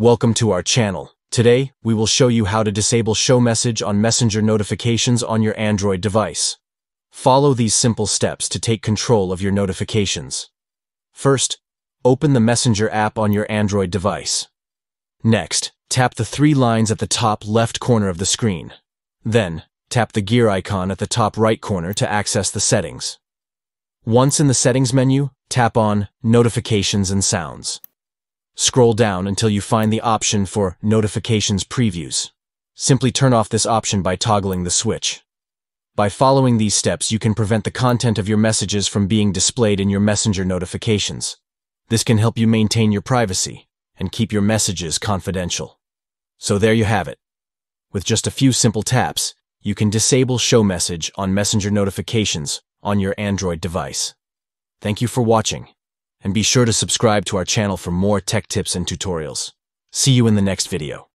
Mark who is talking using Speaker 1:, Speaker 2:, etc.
Speaker 1: Welcome to our channel. Today, we will show you how to disable show message on Messenger notifications on your Android device. Follow these simple steps to take control of your notifications. First, open the Messenger app on your Android device. Next, tap the three lines at the top left corner of the screen. Then, tap the gear icon at the top right corner to access the settings. Once in the settings menu, tap on Notifications and Sounds. Scroll down until you find the option for Notifications Previews. Simply turn off this option by toggling the switch. By following these steps, you can prevent the content of your messages from being displayed in your Messenger notifications. This can help you maintain your privacy and keep your messages confidential. So there you have it. With just a few simple taps, you can disable show message on Messenger notifications on your Android device. Thank you for watching, and be sure to subscribe to our channel for more tech tips and tutorials. See you in the next video.